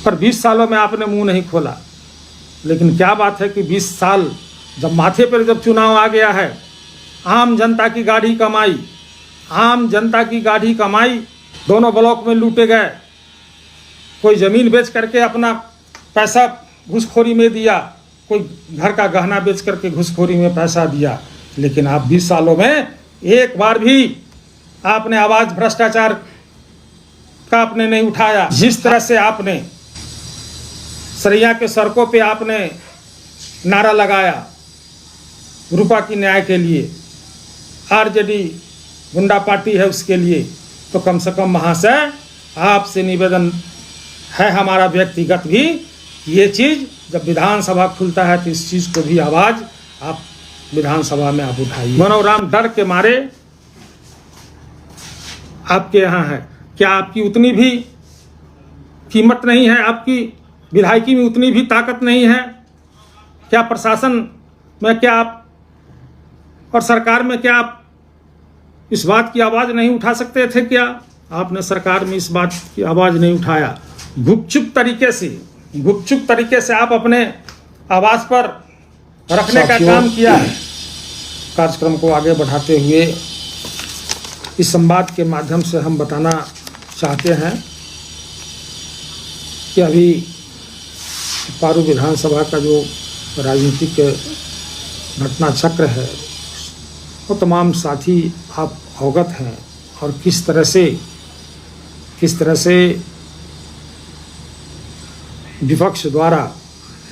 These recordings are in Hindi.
पर 20 सालों में आपने मुंह नहीं खोला। लेकिन क्या बात है कि 20 साल जब माथे पर जब चुनाव आ गया है, आम जनता की गाढ़ी कमाई, आम जनता की गाढ़ी कमाई दोनों ब्लॉक में लूटे गए। कोई ज़मीन बेच करके अपना पैसा घूसखोरी में दिया, कोई घर का गहना बेच करके घूसखोरी में पैसा दिया। लेकिन आप 20 सालों में एक बार भी आपने आवाज़ भ्रष्टाचार का आपने नहीं उठाया। जिस तरह से आपने सरैया के सड़कों पे आपने नारा लगाया रूपा की न्याय के लिए, आरजेडी गुंडा पार्टी है उसके लिए, तो कम से कम महाशय आपसे निवेदन है हमारा व्यक्तिगत भी, ये चीज़ जब विधानसभा खुलता है तो इस चीज़ को भी आवाज़ आप विधानसभा में आप उठाइए। मनोराम डर के मारे आपके यहाँ है, क्या आपकी उतनी भी कीमत नहीं है? आपकी विधायकी में उतनी भी ताकत नहीं है क्या? प्रशासन में क्या आप और सरकार में क्या आप इस बात की आवाज़ नहीं उठा सकते थे क्या? आपने सरकार में इस बात की आवाज़ नहीं उठाया। गुपचुप तरीके से आप अपने आवाज़ पर रखने का काम किया है। कार्यक्रम को आगे बढ़ाते हुए इस संवाद के माध्यम से हम बताना चाहते हैं कि अभी पारू विधानसभा का जो राजनीतिक घटना चक्र है वो तमाम साथी आप अवगत हैं, और किस तरह से विपक्ष द्वारा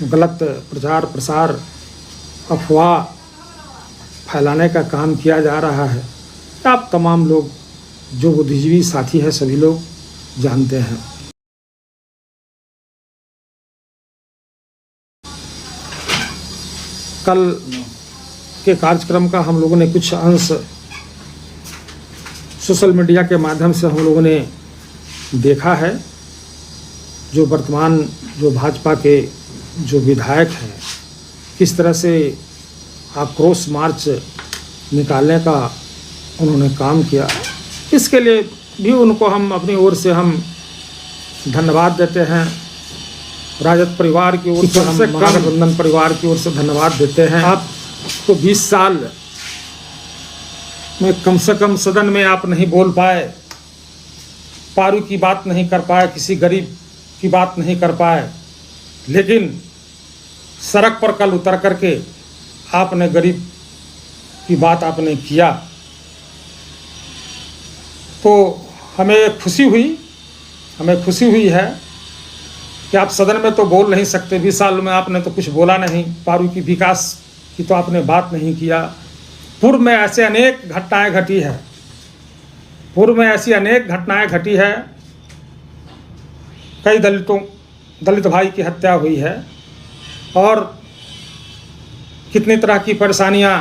गलत प्रचार प्रसार अफवाह फैलाने का काम किया जा रहा है। आप तमाम लोग जो बुद्धिजीवी साथी हैं सभी लोग जानते हैं। कल के कार्यक्रम का हम लोगों ने कुछ अंश सोशल मीडिया के माध्यम से हम लोगों ने देखा है। जो वर्तमान जो भाजपा के जो विधायक हैं किस तरह से आक्रोश मार्च निकालने का उन्होंने काम किया, इसके लिए भी उनको हम अपनी ओर से हम धन्यवाद देते हैं। राजद परिवार की ओर से हम महागठबंधन परिवार की ओर से धन्यवाद देते हैं। आप तो 20 साल में कम से कम सदन में आप नहीं बोल पाए, पारू की बात नहीं कर पाए, किसी गरीब की बात नहीं कर पाए, लेकिन सड़क पर कल उतर करके आपने गरीब की बात आपने किया। तो हमें खुशी हुई है कि आप सदन में तो बोल नहीं सकते, 20 साल में आपने तो कुछ बोला नहीं, पारू की विकास की तो आपने बात नहीं किया। पूर्व में ऐसे अनेक घटनाएं घटी है, कई दलित भाई की हत्या हुई है और कितनी तरह की परेशानियां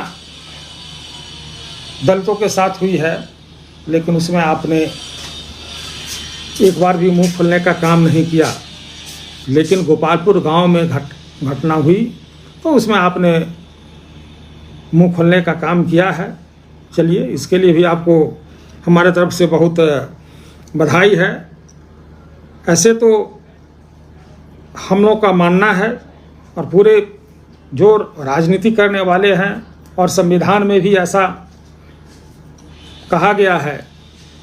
दलितों के साथ हुई है, लेकिन उसमें आपने एक बार भी मुंह खोलने का काम नहीं किया। लेकिन गोपालपुर गांव में घटना हुई तो उसमें आपने मुंह खोलने का काम किया है। चलिए, इसके लिए भी आपको हमारे तरफ से बहुत बधाई है। ऐसे तो हम लोग का मानना है और पूरे जो राजनीति करने वाले हैं, और संविधान में भी ऐसा कहा गया है,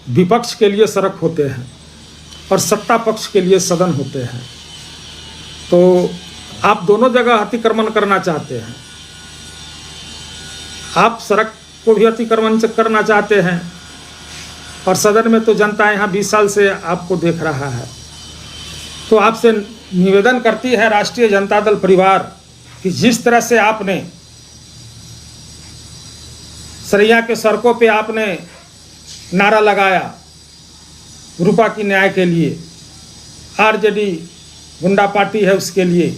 विपक्ष के लिए सड़क होते हैं और सत्ता पक्ष के लिए सदन होते हैं। तो आप दोनों जगह अतिक्रमण करना चाहते हैं। आप सड़क को भी अतिक्रमण करना चाहते हैं और सदन में तो जनता यहाँ 20 साल से आपको देख रहा है। तो आपसे निवेदन करती है राष्ट्रीय जनता दल परिवार कि जिस तरह से आपने सरैया के सड़कों पे आपने नारा लगाया रूपा की न्याय के लिए, आरजेडी गुंडा पार्टी है उसके लिए,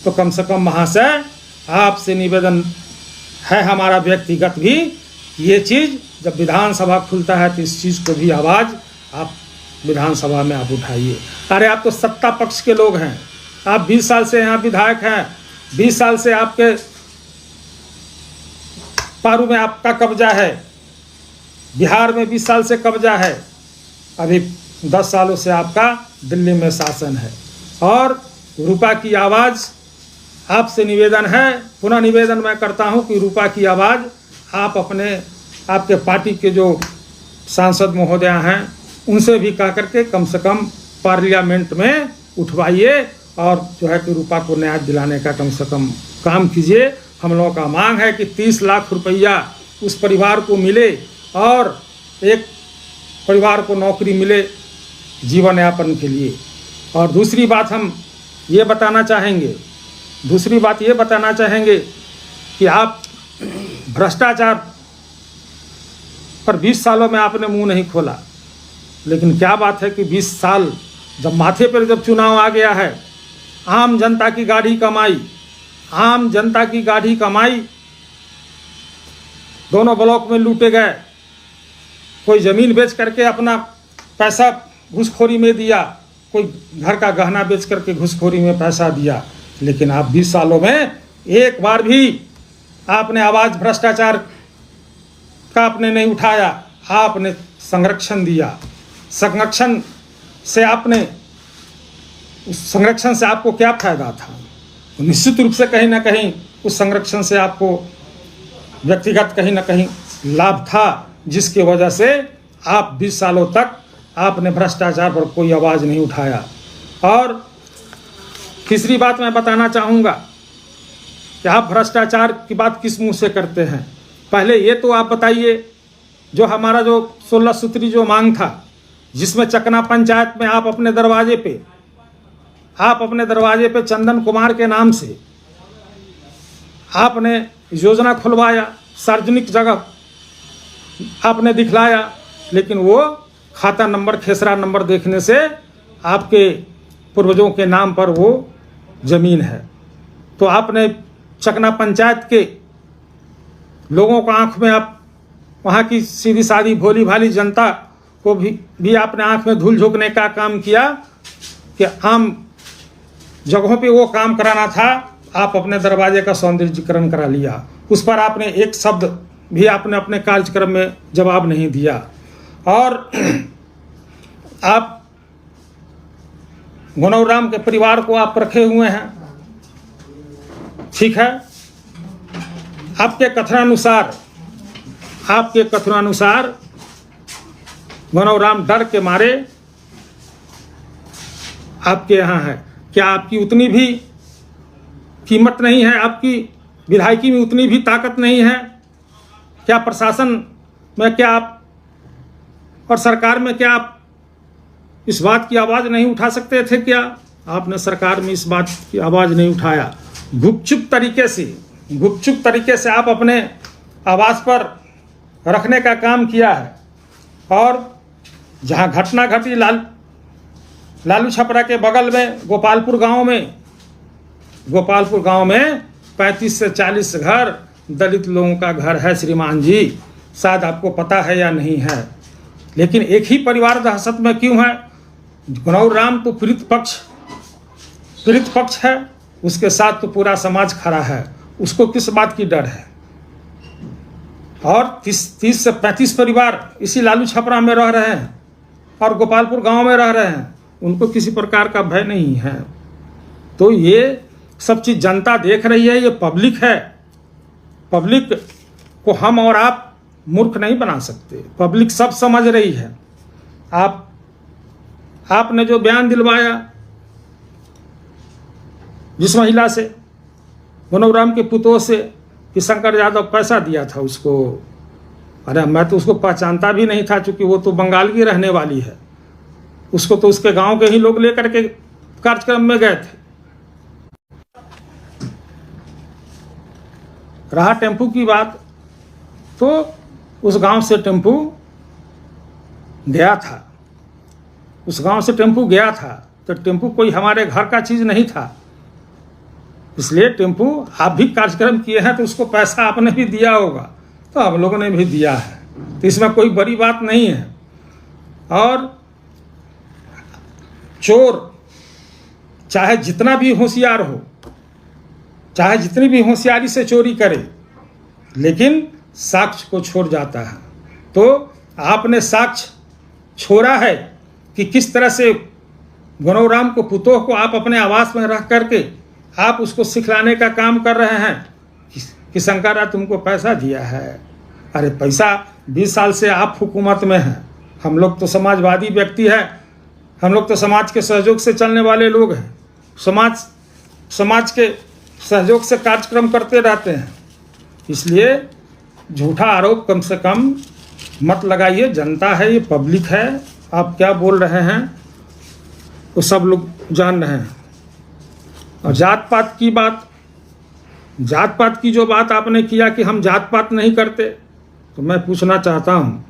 तो कम से कम महाशय आपसे निवेदन है हमारा व्यक्तिगत भी, ये चीज़ जब विधानसभा खुलता है तो इस चीज़ को भी आवाज़ आप विधानसभा में आप उठाइए। अरे आप तो सत्ता पक्ष के लोग हैं, आप 20 साल से यहाँ विधायक हैं, 20 साल से आपके पारू में आपका कब्जा है, बिहार में 20 साल से कब्जा है, अभी 10 सालों से आपका दिल्ली में शासन है। और रूपा की आवाज़ आपसे निवेदन है, पुनः निवेदन मैं करता हूं कि रूपा की आवाज़ आप आपके पार्टी के जो सांसद महोदय हैं उनसे भी कह करके कम से कम पार्लियामेंट में उठवाइए और जो है कि रूपा को न्याय दिलाने का कम से कम काम कीजिए। हम लोगों का मांग है कि 30 लाख रुपया उस परिवार को मिले और एक परिवार को नौकरी मिले जीवन यापन के लिए। और दूसरी बात ये बताना चाहेंगे कि आप भ्रष्टाचार पर 20 सालों में आपने मुंह नहीं खोला, लेकिन क्या बात है कि 20 साल जब माथे पर जब चुनाव आ गया है, आम जनता की गाढ़ी कमाई दोनों ब्लॉक में लूटे गए। कोई ज़मीन बेच करके अपना पैसा घूसखोरी में दिया, कोई घर का गहना बेच करके घूसखोरी में पैसा दिया, लेकिन आप 20 सालों में एक बार भी आपने आवाज़ भ्रष्टाचार का आपने नहीं उठाया। आपने संरक्षण दिया। संरक्षण से आपको क्या फायदा था? निश्चित रूप से कहीं ना कहीं उस संरक्षण से आपको व्यक्तिगत कहीं ना कहीं लाभ था, जिसकी वजह से आप 20 सालों तक आपने भ्रष्टाचार पर कोई आवाज़ नहीं उठाया। और तीसरी बात मैं बताना चाहूँगा कि आप भ्रष्टाचार की बात किस मुंह से करते हैं? पहले ये तो आप बताइए, जो हमारा जो 16 सूत्री जो मांग था, जिसमें चकना पंचायत में आप अपने दरवाजे पे चंदन कुमार के नाम से आपने योजना खुलवाया, सार्वजनिक जगह आपने दिखलाया, लेकिन वो खाता नंबर, खेसरा नंबर देखने से आपके पूर्वजों के नाम पर वो ज़मीन है। तो आपने चकना पंचायत के लोगों को आंख में, आप वहाँ की सीधी सादी भोली भाली जनता को भी आपने आंख में धूल झोंकने का काम किया कि आम जगहों पे वो काम कराना था, आप अपने दरवाजे का सौंदर्यीकरण करा लिया। उस पर आपने एक शब्द भी आपने अपने कार्यक्रम में जवाब नहीं दिया। और आप गुनौराम के परिवार को आप रखे हुए हैं, ठीक है। आपके कथनानुसार गुनौराम डर के मारे आपके यहाँ है। क्या आपकी उतनी भी कीमत नहीं है? आपकी विधायकी में उतनी भी ताकत नहीं है? क्या प्रशासन में, क्या आप और सरकार में, क्या आप इस बात की आवाज़ नहीं उठा सकते थे? क्या आपने सरकार में इस बात की आवाज़ नहीं उठाया? गुपचुप तरीके से आप अपने आवाज़ पर रखने का काम किया है। और जहाँ घटना घटी लालू छपरा के बगल में गोपालपुर गांव में 35 से 40 घर दलित लोगों का घर है श्रीमान जी, शायद आपको पता है या नहीं है। लेकिन एक ही परिवार दहशत में क्यों है? गुनौराम तो पीड़ित पक्ष है, उसके साथ तो पूरा समाज खड़ा है। उसको किस बात की डर है? और 30 से 35 परिवार इसी लालू छपरा में रह रहे हैं और गोपालपुर गांव में रह रहे हैं, उनको किसी प्रकार का भय नहीं है। तो ये सब चीज़ जनता देख रही है, ये पब्लिक है। पब्लिक को हम और आप मूर्ख नहीं बना सकते, पब्लिक सब समझ रही है। आपने जो बयान दिलवाया जिस महिला से, गुनौराम के पुतों से, कि शंकर यादव पैसा दिया था उसको, अरे मैं तो उसको पहचानता भी नहीं था, क्योंकि वो तो बंगाल की रहने वाली है। उसको तो उसके गांव के ही लोग लेकर के कार्यक्रम में गए थे। रहा टेम्पू की बात, तो उस गांव से टेम्पू गया था, तो टेम्पू कोई हमारे घर का चीज़ नहीं था, इसलिए टेम्पू आप भी कार्यक्रम किए हैं तो उसको पैसा आपने भी दिया होगा, तो हम लोगों ने भी दिया है, तो इसमें कोई बड़ी बात नहीं है। और चोर चाहे जितना भी होशियार हो, चाहे जितनी भी होशियारी से चोरी करे, लेकिन साक्ष्य को छोड़ जाता है। तो आपने साक्ष्य छोड़ा है कि किस तरह से गनौराम को पुतोह को आप अपने आवास में रख करके आप उसको सिखलाने का काम कर रहे हैं कि शंकरा तुमको पैसा दिया है। अरे पैसा 20 साल से आप हुकूमत में हैं, हम लोग तो समाजवादी व्यक्ति हैं, हम लोग तो समाज के सहयोग से चलने वाले लोग हैं, समाज के सहयोग से कार्यक्रम करते रहते हैं। इसलिए झूठा आरोप कम से कम मत लगाइए। जनता है, ये पब्लिक है, आप क्या बोल रहे हैं वो सब लोग जान रहे हैं। और जात पात की जो बात आपने किया कि हम जात पात नहीं करते, तो मैं पूछना चाहता हूँ,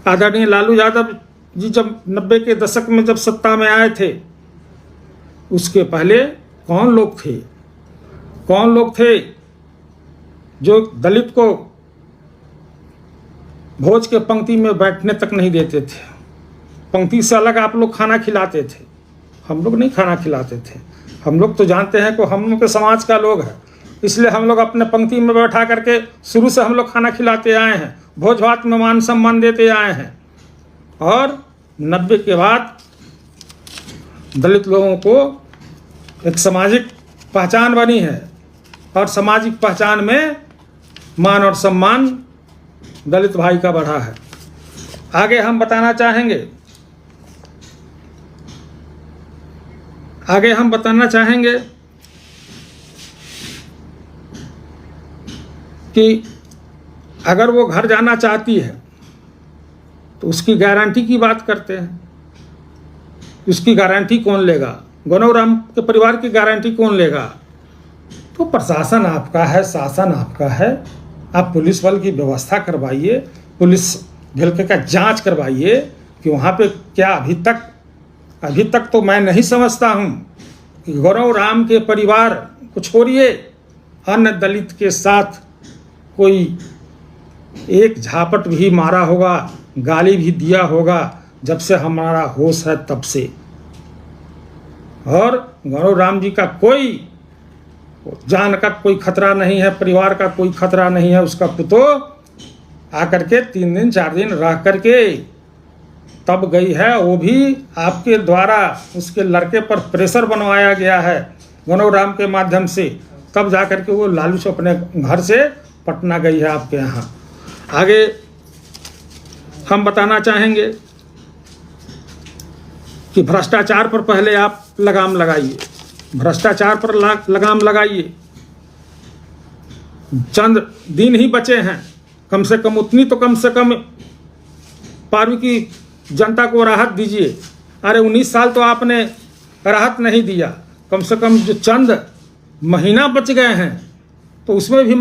आदरणीय लालू यादव जी जब 90 के दशक में जब सत्ता में आए थे, उसके पहले कौन लोग थे जो दलित को भोज के पंक्ति में बैठने तक नहीं देते थे? पंक्ति से अलग आप लोग खाना खिलाते थे, हम लोग नहीं खाना खिलाते थे। हम लोग तो जानते हैं कि हम लोग के समाज का लोग है, इसलिए हम लोग अपने पंक्ति में बैठा करके शुरू से हम लोग खाना खिलाते आए हैं, भोज भात में मान सम्मान देते आए हैं। और 90 के बाद दलित लोगों को एक सामाजिक पहचान बनी है, और सामाजिक पहचान में मान और सम्मान दलित भाई का बढ़ा है। आगे हम बताना चाहेंगे कि अगर वो घर जाना चाहती है तो उसकी गारंटी की बात करते हैं। उसकी गारंटी कौन लेगा? गनौराम के परिवार की गारंटी कौन लेगा? तो प्रशासन आपका है, शासन आपका है, आप पुलिस बल की व्यवस्था करवाइए, पुलिस ढिलके का जांच करवाइए कि वहाँ पे क्या अभी तक तो मैं नहीं समझता हूँ कि गनौराम के परिवार को छोड़िए, अन्य दलित के साथ कोई एक झापट भी मारा होगा, गाली भी दिया होगा जब से हमारा होश है तब से। और गनौराम जी का कोई जान का कोई खतरा नहीं है, परिवार का कोई खतरा नहीं है। उसका पुतोह आकर के 3 दिन 4 दिन रह करके तब गई है, वो भी आपके द्वारा उसके लड़के पर प्रेशर बनवाया गया है गनौराम के माध्यम से, तब जा करके वो लालू से अपने घर से पटना गई है आपके यहाँ। आगे हम बताना चाहेंगे कि भ्रष्टाचार पर पहले आप लगाम लगाइए, भ्रष्टाचार पर लगाम लगाइए। चंद दिन ही बचे हैं, कम से कम उतनी तो कम से कम पारवी की जनता को राहत दीजिए। अरे 19 साल तो आपने राहत नहीं दिया, कम से कम जो चंद महीना बच गए हैं तो उसमें भी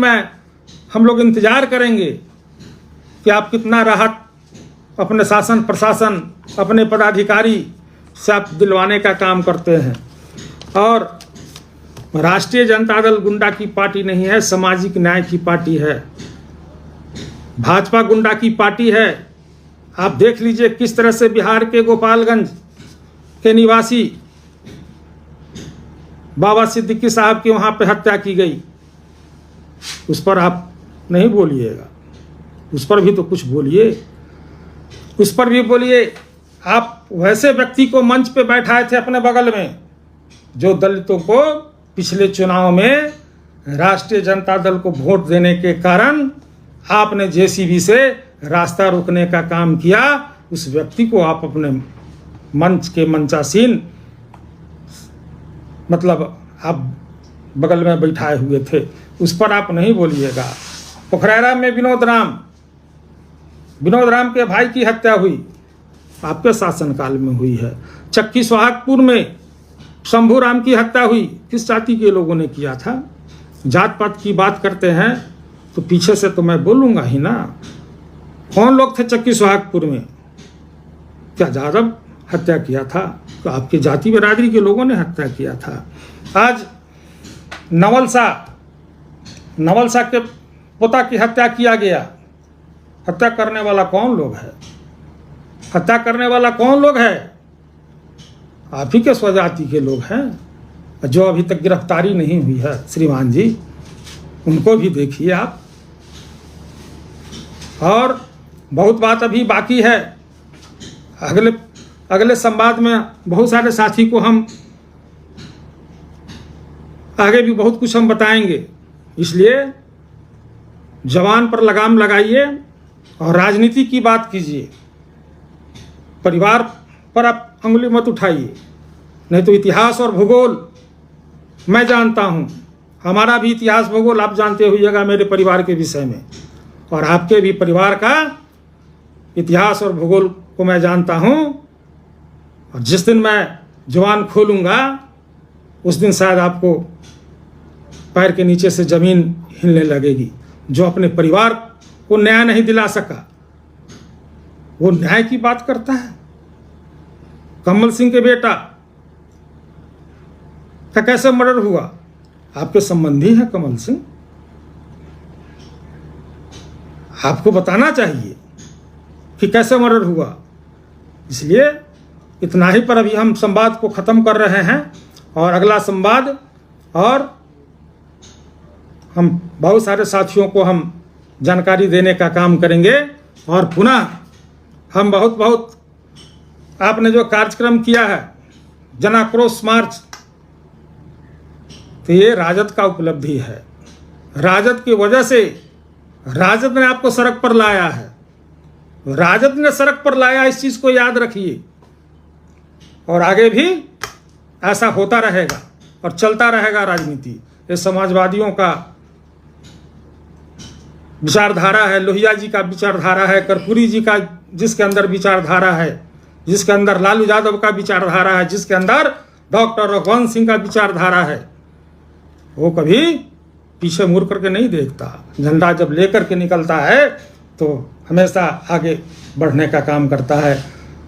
हम लोग इंतज़ार करेंगे कि आप कितना राहत अपने शासन प्रशासन अपने पदाधिकारी से आप दिलवाने का काम करते हैं। और राष्ट्रीय जनता दल गुंडा की पार्टी नहीं है, सामाजिक न्याय की पार्टी है। भाजपा गुंडा की पार्टी है। आप देख लीजिए किस तरह से बिहार के गोपालगंज के निवासी बाबा सिद्दीकी साहब की वहाँ पे हत्या की गई, उस पर आप नहीं बोलिएगा, उस पर भी तो कुछ बोलिए, उस पर भी बोलिए। आप वैसे व्यक्ति को मंच पे बैठाए थे अपने बगल में जो दलितों को पिछले चुनाव में राष्ट्रीय जनता दल को वोट देने के कारण आपने जेसीबी से रास्ता रोकने का काम किया। उस व्यक्ति को आप अपने मंच के मंचासीन मतलब आप बगल में बैठाए हुए थे, उस पर आप नहीं बोलिएगा। पोखरारा में विनोद राम के भाई की हत्या हुई, आपके शासनकाल में हुई है। चक्की सोहागपुर में शंभू राम की हत्या हुई, किस जाति के लोगों ने किया था? जात पात की बात करते हैं तो पीछे से तो मैं बोलूँगा ही ना। कौन लोग थे चक्की सोहागपुर में? क्या यादव हत्या किया था? तो आपके जाति बिरादरी के लोगों ने हत्या किया था। आज नवल शाह के पोता की हत्या किया गया। हत्या करने वाला कौन लोग है? हत्या करने वाला कौन लोग है? आप ही के स्वजाति के लोग हैं जो अभी तक गिरफ्तारी नहीं हुई है। श्रीमान जी, उनको भी देखिए आप। और बहुत बात अभी बाकी है। अगले संवाद में बहुत सारे साथी को हम आगे भी बहुत कुछ हम बताएंगे। इसलिए जवान पर लगाम लगाइए और राजनीति की बात कीजिए। परिवार पर आप अंगुली मत उठाइए, नहीं तो इतिहास और भूगोल मैं जानता हूँ, हमारा भी इतिहास भूगोल आप जानते होइएगा मेरे परिवार के विषय में, और आपके भी परिवार का इतिहास और भूगोल को मैं जानता हूँ। और जिस दिन मैं जुबान खोलूँगा उस दिन शायद आपको पैर के नीचे से ज़मीन हिलने लगेगी। जो अपने परिवार को न्याय नहीं दिला सका वो न्याय की बात करता है। कमल सिंह के बेटा का कैसे मर्डर हुआ? आपके संबंधी है कमल सिंह, आपको बताना चाहिए कि कैसे मर्डर हुआ। इसलिए इतना ही पर अभी हम संवाद को ख़त्म कर रहे हैं और अगला संवाद और हम बहुत सारे साथियों को हम जानकारी देने का काम करेंगे। और पुनः हम बहुत आपने जो कार्यक्रम किया है जन आक्रोश मार्च, तो ये राजद का उपलब्धि है। राजद की वजह से राजद ने आपको सड़क पर लाया है, राजद ने सड़क पर लाया, इस चीज़ को याद रखिए। और आगे भी ऐसा होता रहेगा और चलता रहेगा राजनीति। ये समाजवादियों का विचारधारा है, लोहिया जी का विचारधारा है, कर्पूरी जी का जिसके अंदर विचारधारा है, जिसके अंदर लालू यादव का विचारधारा है, जिसके अंदर डॉक्टर रघुवंश सिंह का विचारधारा है, वो कभी पीछे मुड़ करके नहीं देखता। झंडा जब लेकर के निकलता है तो हमेशा आगे बढ़ने का काम करता है।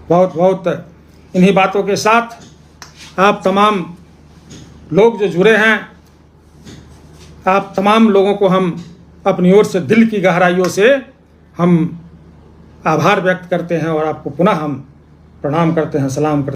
बहुत इन्हीं बातों के साथ आप तमाम लोग जो जुड़े हैं, आप तमाम लोगों को हम अपनी ओर से दिल की गहराइयों से हम आभार व्यक्त करते हैं और आपको पुनः हम प्रणाम करते हैं, सलाम करते हैं।